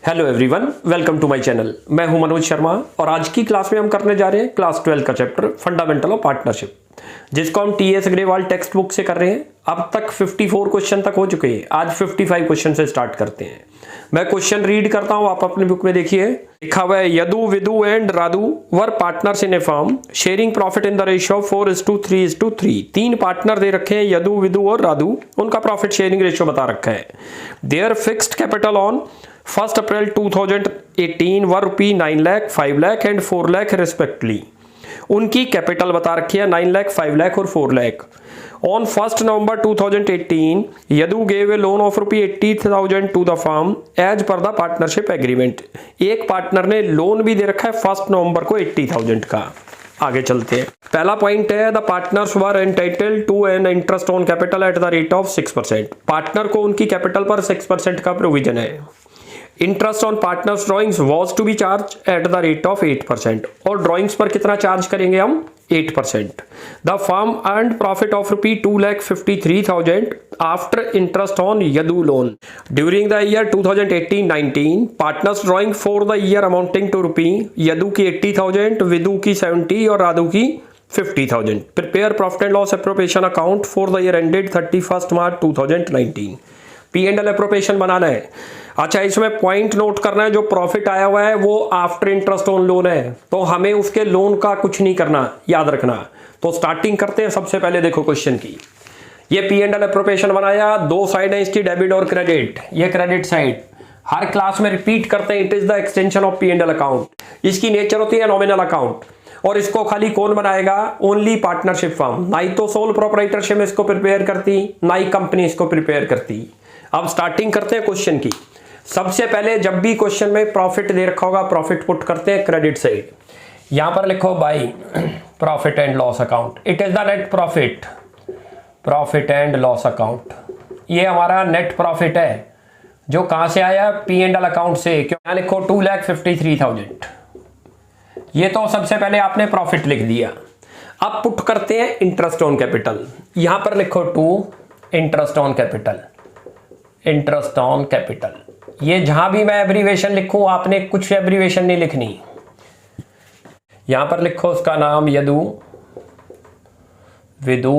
Hello everyone, welcome to my channel. मैं हूं मनोज शर्मा और आज की क्लास में हम करने जा रहे हैं क्लास 12 का चैप्टर फंडामेंटल ऑफ पार्टनरशिप, जिसको हम टीएस अग्रवाल टेक्स्ट बुक से कर रहे हैं। अब तक 54 क्वेश्चन तक हो चुके हैं। आज 55 क्वेश्चन से स्टार्ट करते हैं। मैं क्वेश्चन रीड करता हूं, आप अपनी बुक में देखिए। लिखा हुआ है, Yadu Vidu and Radhu were partners in a firm sharing profit in the ratio 4:3:3। तीन पार्टनर दे रखे हैं, यदु विदु और राधु। उनका प्रॉफिट शेयरिंग रेशियो बता रखा है। Their fixed capital on 1 April 2018 were rupee 9 lakh, 5 lakh and 4 lakh respectively. उनकी कैपिटल बता रखी है 9 लाख, 5 लाख और 4 lakh. On 1 November 2018 Yadu gave a loan of rupee 80,000 to the firm as per the partnership agreement. एक पार्टनर ने लोन भी दे रखा है 1 नवंबर को 80,000 का। आगे चलते हैं। पहला पॉइंट है, the partners were entitled to an interest on capital at the rate of 6%। Partner को उनकी कैपिटल पर 6% का प्रोविजन है। Interest on partners drawings was to be charge at the rate of 8%। और ड्रॉइंग्स पर कितना चार्ज करेंगे हम? 8%। The firm earned profit of rupee 2,53,000 after interest on Yadu loan during the year 2018-19। Partners drawing for the year amounting to rupee Yadu की 80,000, विदु की 70 और राधु की 50,000। Prepare profit and loss appropriation account for the year ended 31 March 2019। P&L appropriation बनाना है। अच्छा, इसमें point note करना है, जो प्रॉफिट आया हुआ है वो आफ्टर इंटरेस्ट ऑन लोन है, तो हमें उसके लोन का कुछ नहीं करना, याद रखना। तो स्टार्टिंग करते हैं। सबसे पहले देखो क्वेश्चन की, ये P&L एप्रोप्रिएशन बनाया। दो साइड है इसकी, डेबिट और क्रेडिट। ये क्रेडिट साइड हर क्लास में रिपीट करते हैं, it is the extension of P&L account. इसकी नेचर होती है नॉमिनल अकाउंट, और इसको खाली कौन बनाएगा? Only partnership firm. ना ही तो सोल प्रोप्राइटरशिप इसको प्रिपेयर करती, ना ही कंपनी इसको प्रिपेयर करती। अब स्टार्टिंग करते हैं क्वेश्चन की। सबसे पहले जब भी क्वेश्चन में प्रॉफिट दे रखा होगा, प्रॉफिट पुट करते हैं क्रेडिट साइड। यहां पर लिखो by profit and loss account. It is the net profit, profit and loss account. ये हमारा नेट प्रॉफिट है, जो कहां से आया? P&L अकाउंट से। क्यों? यहां लिखो 2,53,000। ये तो सबसे पहले आपने प्रॉफिट लिख दिया। अब पुट करते हैं इंटरेस्ट ऑन कैपिटल। यहां पर लिखो 2 interest on capital, interest on capital. ये जहां भी मैं एब्रीवेशन लिखूं, आपने कुछ एब्रीवेशन नहीं लिखनी। यहां पर लिखो उसका नाम यदु, विदु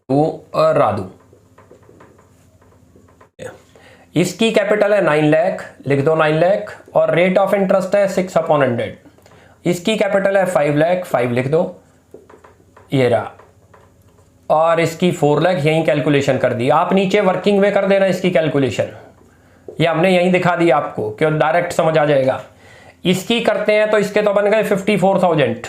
और राधु। इसकी कैपिटल है 9 लाख, लिख दो 9 लाख, और रेट ऑफ इंटरेस्ट है 6/100। इसकी कैपिटल है 5 लाख, 5 लिख दो, ये रहा। और इसकी 4 लाख, यही कैलकुलेशन कर दी। आप नीचे वर्किंग में कर देना इसकी कैलकुलेशन, ये हमने यहीं दिखा दी आपको, क्यों डायरेक्ट समझ आ जाएगा। इसकी करते हैं तो इसके तो बन गए 54,000,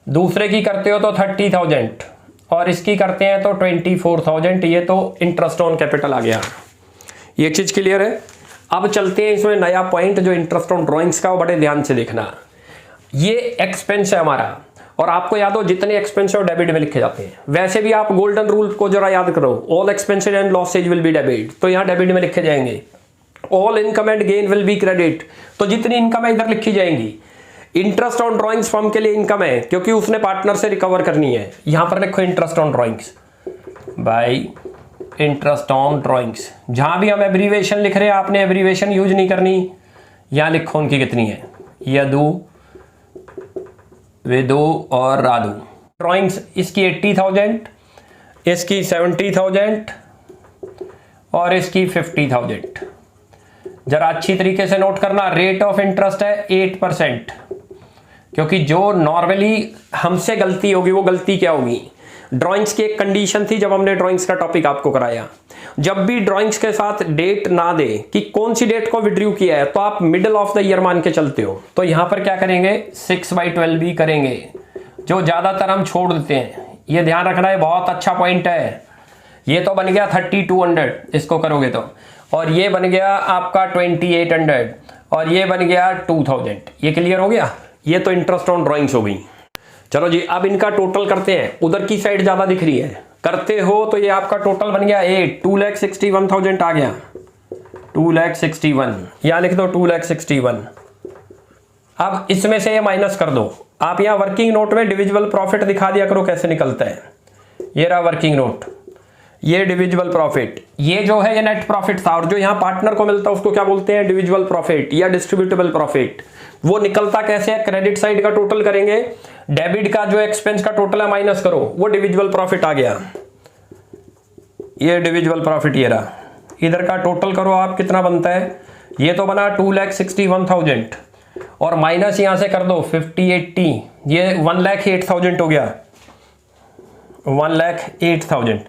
दूसरे की करते हो तो 30,000, और इसकी करते हैं तो 24,000। ये तो इंटरेस्ट ऑन कैपिटल आ गया। ये चीज क्लियर है। अब चलते हैं इसमें नया पॉइंट, जो इंटरेस्ट ऑन ड्रॉइंग्स का, वो बड़े ध्यान से देखना। ये एक्सपेंस है हमारा, और आपको याद हो जितने एक्सपेंस और डेबिट में लिखे जाते हैं। वैसे भी आप गोल्डन रूल को जरा याद करो, all expenses and losses will be debit, तो यहाँ डेबिट में लिखे जाएंगे। All income and gain will be credit, तो जितनी इनकम है इधर लिखी जाएंगी। इंटरेस्ट ऑन ड्रॉइंग्स फर्म के लिए इनकम है, क्योंकि उसने पार्टनर से रिकवर करनी है। यहां पर लिखो interest on drawings bye interest on drawings. जहां भी हम एब्रीवेशन लिख रहे हैं, आपने एब्रीवेशन यूज नहीं करनी। यहां लिखो उनकी कितनी है, यदु, विदु और राधु। ड्रॉइंग्स इसकी 80,000, इसकी 70,000 और इसकी 50,000। जरा अच्छी तरीके से नोट करना। रेट ऑफ इंटरेस्ट है 8%, क्योंकि जो नॉर्मली हमसे गलती होगी, वो गलती क्या होगी? ड्राइंग्स की एक कंडीशन थी जब हमने ड्राइंग्स का टॉपिक आपको कराया, जब भी ड्राइंग्स के साथ डेट ना दे कि कौन सी डेट को विड्रू किया है, तो आप मिडिल ऑफ द ईयर मान के चलते हो। तो यहां पर क्या करेंगे? 6/12 भी करेंगे, जो ज्यादातर हम छोड़ देते हैं। ये ध्यान रखना है, बहुत अच्छा पॉइंट है। ये तो बन गया 3200, इसको करोगे तो, और ये बन गया आपका 2800, और ये बन गया 2000। ये क्लियर हो गया। ये तो इंटरेस्ट ऑन ड्राइंग्स हो गई। चलो जी, अब इनका टोटल करते हैं। उधर की साइड ज्यादा दिख रही है, करते हो तो ये आपका टोटल बन गया 2,61,000 आ गया। 2,61,000 यहां लिख दो 2,61,000। अब इसमें से ये माइनस कर दो। आप यहां वर्किंग नोट में डिविजिबल प्रॉफिट दिखा दिया करो कैसे निकलता है। ये रहा वर्किंग नोट। ये डिविजिबल प्रॉफिट, ये जो है ये नेट प्रॉफिट था, और जो यहाँ पार्टनर को मिलता है उसको क्या बोलते हैं, डिविजिबल प्रॉफिट या डिस्ट्रीब्यूटेबल प्रॉफिट। वो निकलता कैसे है, क्रेडिट साइड का टोटल करेंगे, डेबिट का जो एक्सपेंस का टोटल है माइनस करो, वो डिविजिबल प्रॉफिट आ गया। ये डिविजिबल प्रॉफिट ये रहा, इधर का टोटल करो आप, कितना बनता है, ये तो बना 2,61,000 और माइनस यहां से कर दो 50/80, ये 1,08,000 हो गया, 1,08,000।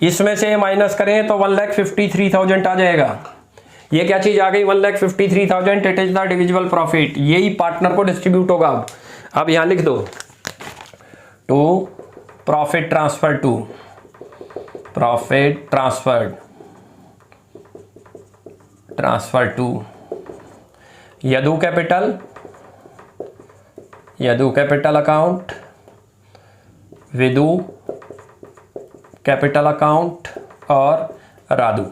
इसमें से माइनस करें तो 1,53,000 आ जाएगा। ये क्या चीज आ गई, 1,53,000, it is the divisible profit. यही पार्टनर को डिस्ट्रीब्यूट होगा। अब यहां लिख दो to profit transfer, to profit transfer to Yadu capital account, Vidu capital account और राधु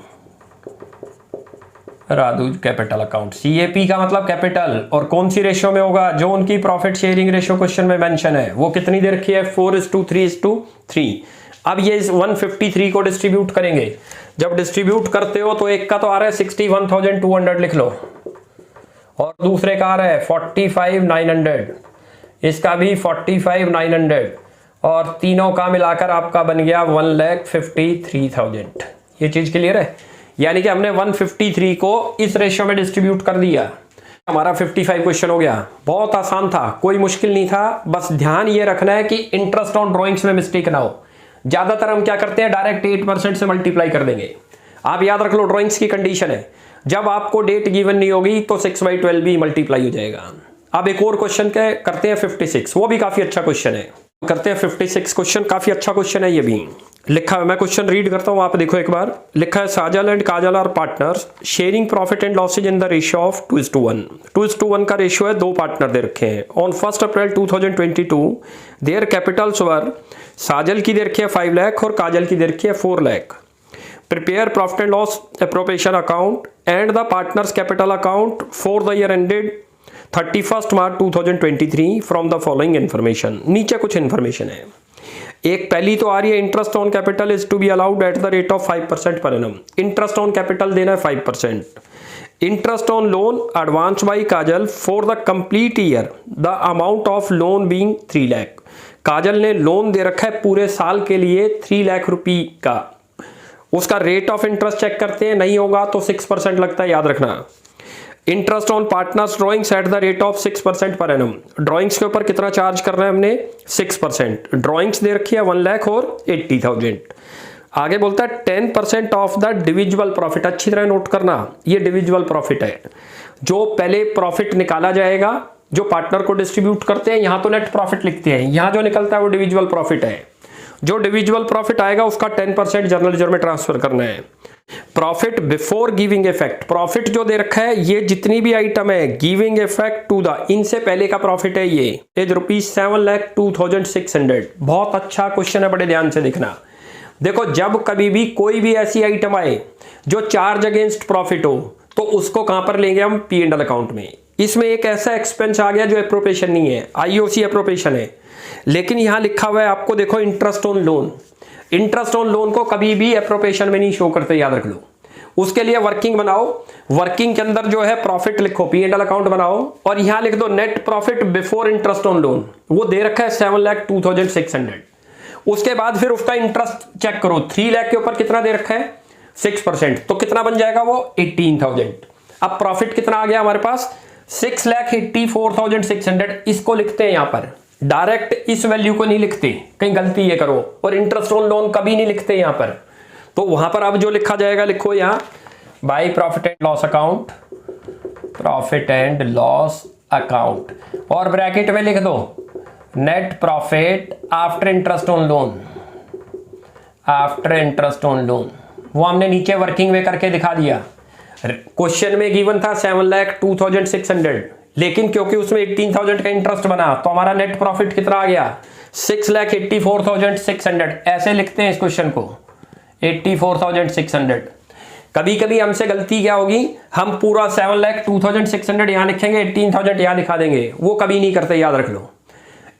कैपिटल अकाउंट। CAP का मतलब कैपिटल, और कौन सी रेशियो में होगा, जो उनकी प्रॉफिट शेयरिंग रेशियो क्वेश्चन में मेंशन है, वो कितनी दे रखी है, 4:3:3। अब ये 153 को डिस्ट्रीब्यूट करेंगे। जब डिस्ट्रीब्यूट करते हो तो एक का तो आ रहा है 61,200 लिख लो, और दूसरे का आ रहा है 45,900, इसका भी 45,900, और तीनों का मिलाकर आपका बन गया 1,53,000। ये चीज क्लियर है, यानी कि हमने 153 को इस रेशियो में डिस्ट्रीब्यूट कर दिया। हमारा 55 क्वेश्चन हो गया। बहुत आसान था, कोई मुश्किल नहीं था, बस ध्यान ये रखना है कि इंटरेस्ट ऑन ड्रॉइंग्स में मिस्टेक ना हो। ज्यादातर हम क्या करते हैं, डायरेक्ट 8% से मल्टीप्लाई कर देंगे। आप याद रख लो, ड्रॉइंग्स की कंडीशन है, जब आपको डेट गिवन नहीं होगी तो 6/12 भी मल्टीप्लाई हो जाएगा। अब एक और क्वेश्चन करते हैं 56, वो भी काफी अच्छा क्वेश्चन है। करते हैं 56 क्वेश्चन, काफी अच्छा क्वेश्चन है। ये भी लिखा है, मैं क्वेश्चन रीड करता हूं, आप देखो एक बार। लिखा है, Sajal and Kajal are partners sharing profit and losses in the ratio of 2:1। 2:1 का रेशियो है, दो पार्टनर दे रखे हैं। ऑन 1 अप्रैल 2022 देयर कैपिटल्स वर, साजल की दे रखी है 5 लाख और काजल की दे रखी है 4 lakh. Prepare profit and loss appropriation account and the partners capital account for the year ended 31 March 2023 from the following information. नीचे कुछ इन्फॉर्मेशन है। एक पहली तो आ रही है, interest on capital is to be allowed at the rate of 5% per annum. Interest on capital देना है 5%। Interest on loan advance by Kajal for the complete year, the amount of loan being 3 lakh. Kajal ने लोन दे रखा है पूरे साल के लिए 3 लाख रुपए का। उसका रेट ऑफ इंटरेस्ट चेक करते हैं, नहीं होगा तो 6% लगता है, याद रखना। Interest on partners drawings eight the rate of 6% per annum. Drawings के ऊपर कितना चार्ज कर रहे हैं हमने, 6%। ड्रॉइंग्स दे रखी है 1,80,000। आगे बोलता है 10% ऑफ द डिविजिबल प्रॉफिट। अच्छी तरह नोट करना, ये डिविजिबल प्रॉफिट है। जो पहले प्रॉफिट निकाला जाएगा, जो पार्टनर को डिस्ट्रीब्यूट करते हैं, यहां तो नेट प्रॉफिट लिखते हैं, यहां जो निकलता है वो डिविजिबल प्रॉफिट है। जो डिविजिबल प्रॉफिट आएगा उसका 10% जर्नल लेजर में ट्रांसफर करना है। Profit before giving effect, profit जो दे रखा है, ये जितनी भी आइटम है गिविंग इफेक्ट टू द, इनसे पहले का प्रॉफिट है, ये इज ₹7,02,600। बहुत अच्छा क्वेश्चन है, बड़े ध्यान से देखना। देखो, जब कभी भी कोई भी ऐसी आइटम आए जो चार्ज अगेंस्ट प्रॉफिट हो, तो उसको कहां पर लेंगे हम, P&L अकाउंट में। इसमें एक ऐसा एक्सपेंस आ गया जो एप्रोप्रिएशन नहीं है, IOC एप्रोप्रिएशन है, लेकिन यहां लिखा हुआ है आपको, देखो, interest on loan. Interest on loan को कभी भी एप्रोप्रिएशन में नहीं शो करते, याद रख लो। उसके लिए वर्किंग बनाओ, वर्किंग के अंदर जो है प्रॉफिट लिखो, P&L अकाउंट बनाओ, और यहां लिख दो net profit before interest on loan. वो दे रखा है 7,02,600। उसके बाद फिर उसका इंटरेस्ट चेक करो, 3 लाख के ऊपर कितना दे रखा है, 6%, तो कितना बन जाएगा वो, 18,000। अब प्रॉफिट कितना आ गया हमारे पास, 6,84,600। इसको लिखते हैं यहां पर, डायरेक्ट इस वैल्यू को नहीं लिखते, कहीं गलती ये करो। और इंटरेस्ट ऑन लोन कभी नहीं लिखते यहां पर, तो वहां पर अब जो लिखा जाएगा, लिखो यहां by profit and loss account, profit and loss account, और ब्रैकेट में लिख दो net profit after interest on loan, after interest on loan. वो हमने नीचे वर्किंग में करके दिखा दिया। क्वेश्चन में गिवन था 7,02,600, लेकिन क्योंकि उसमें 18,000 का इंटरेस्ट बना, तो हमारा नेट प्रॉफिट कितना आ गया, 6,84,600। ऐसे लिखते हैं इस क्वेश्चन को, 84,600। कभी कभी हमसे गलती क्या होगी, हम पूरा 7,02,600 यहां लिखेंगे, 18,000 यहां दिखा देंगे, वो कभी नहीं करते, याद रख लो।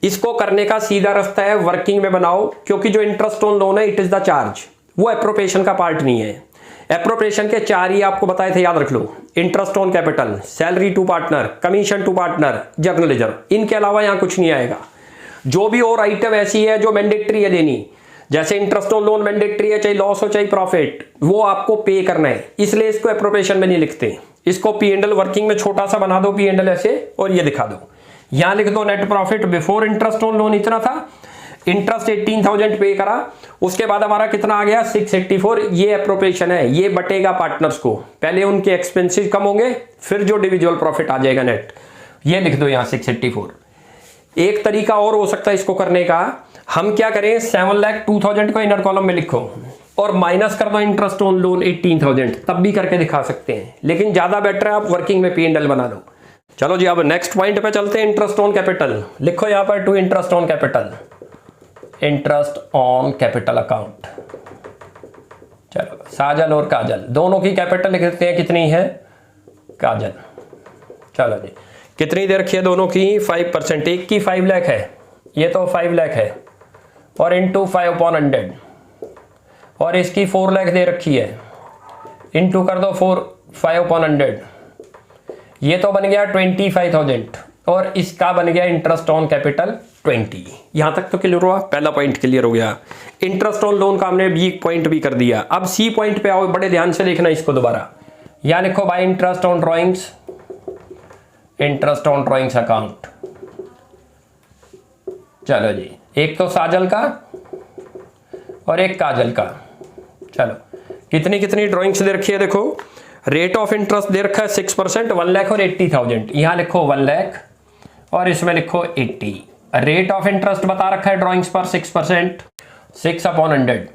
इसको करने का सीधा रास्ता है, वर्किंग में बनाओ, क्योंकि जो इंटरेस्ट ऑन लोन है, इट इज द चार्ज, वो एप्रोप्रिएशन का पार्ट नहीं है। एप्रोप्रिएशन के 4 ही आपको बताए थे, याद रख लो। Interest on capital, salary to partner, commission to partner, general reserve, इनके अलावा यहाँ कुछ नहीं आएगा। जो भी और आइटम ऐसी है जो मैंडेटरी है देनी, जैसे इंटरेस्ट ऑन लोन मैंडेटरी है, चाहे लॉस हो चाहे प्रॉफिट, वो आपको पे करना है, इसलिए इसको एप्रोप्रिएशन में नहीं लिखते। इसको P&L वर्किंग में छोटा सा बना दो P&L ऐसे, और ये दिखा दो। यहां लिख दो net profit before interest on loan इतना था, इंटरेस्ट 18,000 पे करा, उसके बाद हमारा कितना आ गया 684, ये एप्रोप्रिएशन है, ये बटेगा पार्टनर्स को। पहले उनके एक्सपेंसेस कम होंगे, फिर जो इंडिविजुअल प्रॉफिट आ जाएगा नेट, ये लिख दो यहाँ 684। एक तरीका और हो सकता है इसको करने का, हम क्या करें 7,02,000 को इनर कॉलम में लिखो और माइनस कर दो इंटरेस्ट ऑन लोन 18,000, तब भी करके दिखा सकते हैं, लेकिन ज्यादा बेटर है आप वर्किंग में P&L बना लो। चलो जी, अब नेक्स्ट पॉइंट पे चलते हैं। इंटरेस्ट ऑन कैपिटल लिखो यहाँ पर, to interest on capital, interest on capital account. चलो, साजल और काजल दोनों की कैपिटल लिख देते हैं, कितनी है काजल। चलो जी, कितनी दे रखी है दोनों की 5%, एक की 5 लाख है, ये तो 5 लाख है, और इंटू 5/100, और इसकी 4 लाख दे रखी है, इंटू कर दो 5/100, ये तो बन गया 25,000, और इसका बन गया इंटरेस्ट ऑन कैपिटल 20। यहां तक तो क्लियर हुआ, पहला पॉइंट क्लियर हो गया। इंटरेस्ट ऑन लोन का हमने बी पॉइंट भी कर दिया। अब सी पॉइंट पे आओ, बड़े ध्यान से देखना इसको दोबारा। यहां लिखो bye interest on drawings, interest on drawings account. चलो जी, एक तो साजल का और एक काजल का। चलो, कितनी कितनी ड्रॉइंग्स दे रखी है, देखो रेट ऑफ इंटरेस्ट दे रखा है 6%, 1 लाख और 80,000। यहां लिखो 1 लाख और इसमें लिखो 80। रेट ऑफ इंटरेस्ट बता रखा है ड्रॉइंग्स पर 6%, 6/100।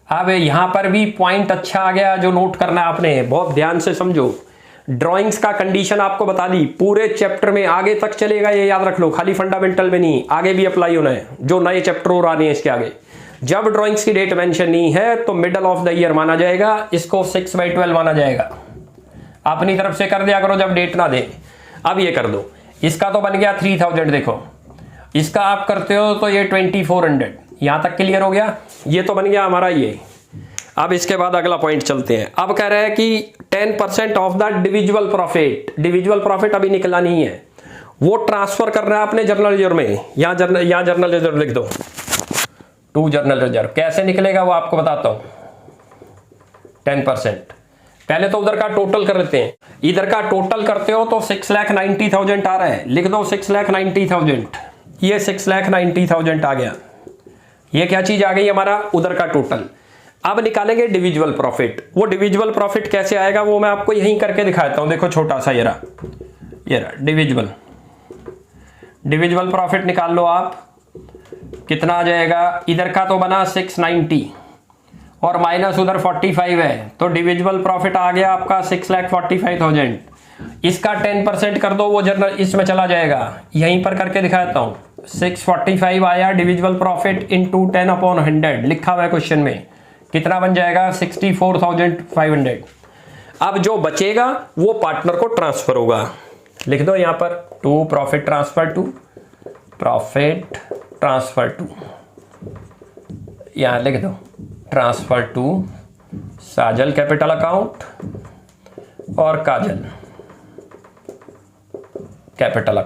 अब यहां पर भी पॉइंट अच्छा आ गया जो नोट करना है आपने, बहुत ध्यान से समझो। ड्रॉइंग्स का कंडीशन आपको बता दी, पूरे चैप्टर में आगे तक चलेगा, ये याद रख लो, खाली फंडामेंटल में नहीं, आगे भी अप्लाई होना है, जो नए चैप्टर और आने हैं इसके आगे। जब ड्रॉइंग्स की डेट मेंशन नहीं है तो मिडल ऑफ द ईयर माना जाएगा, इसको 6/12 माना जाएगा। अपनी तरफ से कर दिया करो जब डेट ना दे। अब ये कर दो, इसका तो बन गया 3,000, देखो इसका आप करते हो तो ये 2400। यहां तक क्लियर हो गया, ये तो बन गया हमारा ये। अब इसके बाद अगला पॉइंट चलते हैं। अब कह रहा है कि 10% ऑफ द डिविजुअल प्रॉफिट, डिविजुअल प्रॉफिट अभी निकला नहीं है, वो ट्रांसफर करना है आपने जर्नल रिजर्व में। यहां जर्नल रिजर्व लिख दो, टू जर्नल रिजर्व। कैसे निकलेगा वो आपको बताता हूं। 10% पहले तो उधर का टोटल कर लेते हैं, इधर का टोटल करते हो तो 6,90,000 आ रहा है, लिख दो 6,90,000। ये 6,90,000 आ गया, ये क्या चीज आ गई हमारा, उधर का टोटल। अब निकालेंगे डिविजुअल प्रॉफिट। वो डिविजुअल प्रॉफिट कैसे आएगा वो मैं आपको यहीं करके दिखाता हूं। देखो छोटा सा ये रहा डिविजुअल प्रॉफिट निकाल लो आप, कितना आ जाएगा। इधर का तो बना 690 और माइनस उधर 45 है, तो डिविजुअल प्रॉफिट आ गया आपका 6,45,000। इसका 10% कर दो, वो जर्नल इसमें चला जाएगा, यहीं पर करके दिखाता हूं। 645 आया डिविजुअल प्रॉफिट इंटू 10/100, लिखा हुआ है क्वेश्चन में, कितना बन जाएगा 64,500। अब जो बचेगा वो पार्टनर को ट्रांसफर होगा, लिख दो यहां पर टू प्रॉफिट ट्रांसफर टू, यहां लिख दो ट्रांसफर टू साजल कैपिटल अकाउंट और काजल कैपिटल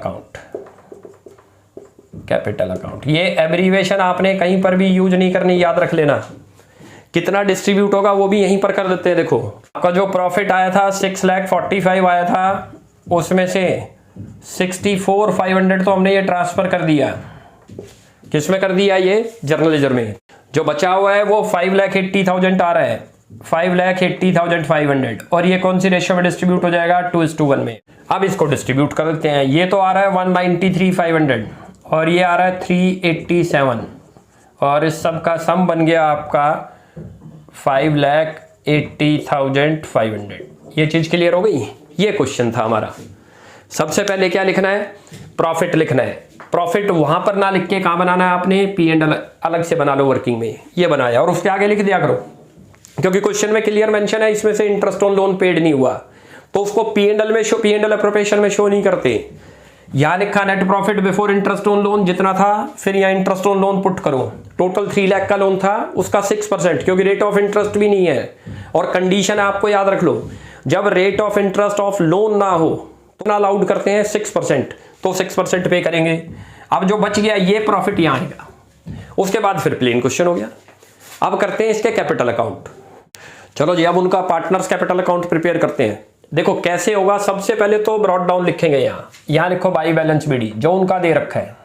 अकाउंट। ये एब्रीवेशन आपने कहीं पर भी यूज नहीं करनी, याद रख लेना। कितना डिस्ट्रीब्यूट होगा वो भी यहीं पर कर देते हैं। देखो आपका जो प्रॉफिट आया था 6,45,000 आया था, उसमें से 64,500 तो हमने ये ट्रांसफर कर दिया, किसमें कर दिया, ये जर्नल रिजर्व में। जो बचा हुआ है वो 5,80,000 आ रहा है, 5,80,500, और ये कौन सी रेशियो में डिस्ट्रीब्यूट हो जाएगा, 2:1 में। अब इसको डिस्ट्रीब्यूट कर देते हैं। ये तो आ रहा है 193,500 और ये आ रहा है 387, और इस सब का सम बन गया आपका 5,80,500। ये चीज क्लियर हो गई। ये क्वेश्चन था हमारा। सबसे पहले क्या लिखना है, प्रॉफिट लिखना है। प्रॉफिट वहां पर ना लिख के कहां बनाना है आपने, P&L अलग से बना लो वर्किंग में, ये बनाया और उसके आगे लिख दिया करो, क्योंकि क्वेश्चन में क्लियर मेंशन है इसमें से इंटरेस्ट ऑन लोन पेड नहीं हुआ, तो उसको P&L में शो, P&L एप्रोप्रिएशन में शो नहीं करते। यहाँ लिखा net profit before interest on loan जितना था, फिर यहाँ इंटरेस्ट ऑन लोन पुट करो। टोटल 3 लाख का लोन था, उसका 6%, क्योंकि रेट ऑफ इंटरेस्ट भी नहीं है और कंडीशन आपको याद रख लो, जब rate of interest of loan ना हो तो ना अलाउड करते हैं 6%, तो 6% पे करेंगे। अब जो बच गया ये प्रॉफिट यहाँ आएगा। उसके बाद फिर प्लेन क्वेश्चन हो गया। अब करते हैं इसके कैपिटल अकाउंट। चलो जी, अब उनका पार्टनर्स कैपिटल अकाउंट प्रिपेयर करते हैं। देखो कैसे होगा, सबसे पहले तो ब्रॉट डाउन लिखेंगे। यहाँ लिखो बाई बैलेंस बीडी, जो उनका दे रखा है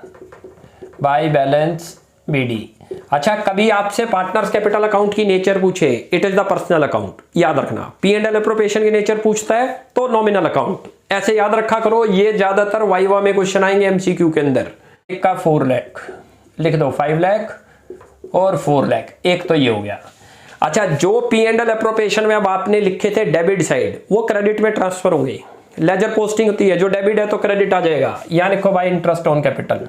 बाई बैलेंस बीडी। अच्छा, कभी आपसे पार्टनर्स कैपिटल अकाउंट की नेचर पूछे, it is the personal account, याद रखना। P&L एप्रोप्रिएशन की नेचर पूछता है तो नॉमिनल अकाउंट, ऐसे याद रखा करो। ये ज्यादातर वाइवा में क्वेश्चन आएंगे MCQ के अंदर। एक का 4 लाख लिख दो, 5 लाख और 4 लाख, एक तो ये हो गया। अच्छा, जो P&L एप्रोप्रिएशन में अब आपने लिखे थे डेबिट साइड, वो क्रेडिट में ट्रांसफर होंगे। लेजर पोस्टिंग होती है, जो डेबिट है तो क्रेडिट आ जाएगा। यहाँ लिखो bye interest on capital,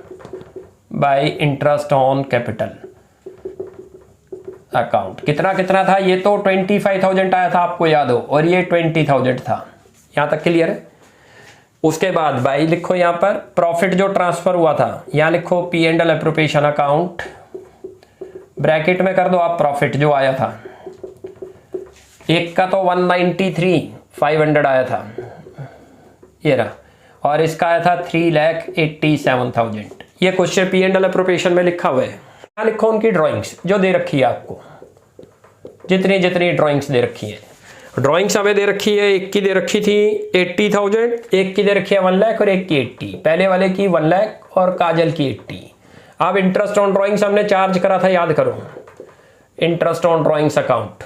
bye interest on capital account. कितना कितना था, ये तो 25,000 आया था आपको याद हो, और ये 20,000 था। यहाँ तक क्लियर है। उसके बाद बाई लिखो, यहाँ पर प्रॉफिट जो ट्रांसफर हुआ था, यहाँ लिखो P&L एप्रोप्रिएशन अकाउंट, ब्रैकेट में कर दो आप प्रॉफिट जो आया था। एक का तो 193,500 आया था, ये रहा, और इसका आया था 3,87,000। ये क्वेश्चन P&L एप्रोप्रिएशन में लिखा हुआ है। यहाँ लिखो उनकी ड्राइंग्स जो दे रखी है आपको, जितनी जितनी ड्राइंग्स दे रखी है। ड्राइंग्स हमें दे रखी है, एक की दे रखी थी 80,000, एक की दे रखी है 1 लाख और एक की 80। पहले वाले की 1 लाख और काजल की 80। अब इंटरेस्ट ऑन ड्राइंग्स हमने चार्ज करा था, याद करो। इंटरेस्ट ऑन ड्राइंग्स अकाउंट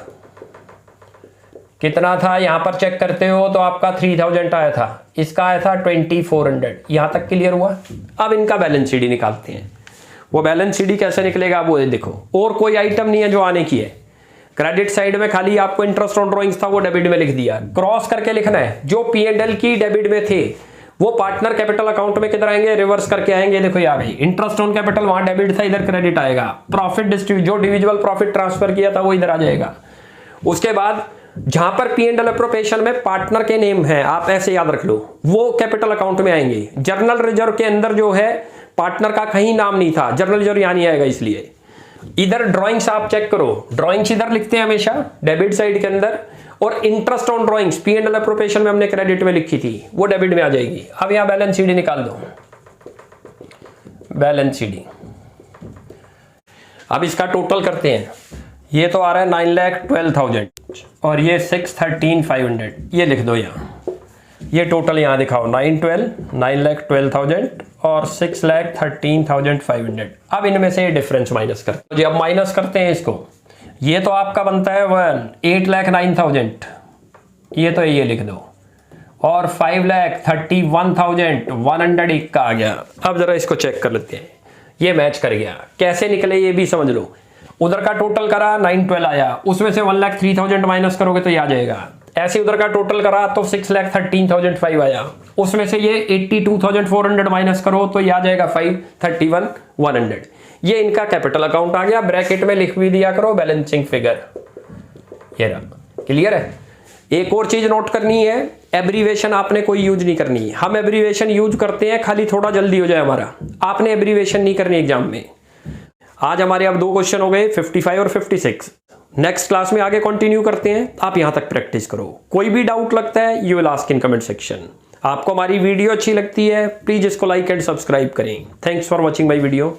कितना था, यहां पर चेक करते हो तो आपका 3,000 आया था, इसका आया था 2,400। यहां तक क्लियर हुआ। अब इनका बैलेंस शीट निकालते हैं। वो बैलेंस शीट कैसे निकलेगा वो देखो। और कोई आइटम नहीं है जो आने की है। क्रेडिट साइड में खाली आपको इंटरेस्ट ऑन ड्राइंग्स था, वो डेबिट में लिख दिया। क्रॉस करके लिखना है, जो P&L की डेबिट में थे वो पार्टनर कैपिटल अकाउंट में किधर आएंगे, रिवर्स करके आएंगे। देखो यहाँ भाई इंटरेस्ट ऑन कैपिटल वहां डेबिट था, इधर क्रेडिट आएगा। प्रॉफिट डिस्ट्रीब्यूट, जो डिविजिबल प्रॉफिट ट्रांसफर किया था वो इधर आ जाएगा। उसके बाद जहां पर P&L एप्रोप्रिएशन में पार्टनर के नेम है, आप ऐसे याद रख लो, वो कैपिटल अकाउंट में आएंगे। जर्नल रिजर्व के अंदर जो है पार्टनर का कहीं नाम नहीं था, जर्नल रिजर्व यहां नहीं आएगा। इसलिए इधर ड्राइंग्स आप चेक करो, ड्राइंग्स इधर लिखते हैं हमेशा डेबिट साइड के अंदर, और interest on drawings P&L appropriation में हमने क्रेडिट में लिखी थी, वो डेबिट में आ जाएगी। अब यहां बैलेंस शीट निकाल दो, बैलेंस शीट। अब इसका टोटल करते हैं। ये तो आ रहा है 9,12,000 और ये 613,500, ये लिख दो यहाँ। ये टोटल यहाँ दिखाओ 9,12,000 और 6,13,500। अब इनमें से डिफरेंस माइनस करते हैं। अब माइनस करते हैं इसको। ये तो आपका बनता है 8,09,000, ये तो ये लिख दो, और 5,31,101 का आ गया। अब जरा इसको चेक कर लेते हैं, ये मैच कर गया। कैसे निकले ये भी समझ लो। उधर का टोटल करा 912 आया, उसमें से 1,03,000 माइनस करोगे तो ये आ जाएगा। ऐसे उधर का टोटल करा तो 6,13,500 आया, उसमें से ये 82,400 माइनस करो तो ये आ जाएगा 5,31,100। ये इनका कैपिटल अकाउंट आ गया। ब्रैकेट में लिख भी दिया करो बैलेंसिंग फिगर। ये रहा, क्लियर है। एक और चीज नोट करनी है, एब्रीवेशन आपने कोई यूज नहीं करनी। हम एब्रीवेशन यूज करते हैं खाली थोड़ा जल्दी हो जाए हमारा, आपने एब्रीवेशन नहीं करनी एग्जाम में। आज हमारे अब 2 क्वेश्चन हो गए, 55 और 56। नेक्स्ट क्लास में आगे कंटिन्यू करते हैं। आप यहां तक प्रैक्टिस करो। कोई भी डाउट लगता है you will ask in comment section. आपको हमारी वीडियो अच्छी लगती है प्लीज इसको लाइक एंड सब्सक्राइब करें। Thanks for watching my video.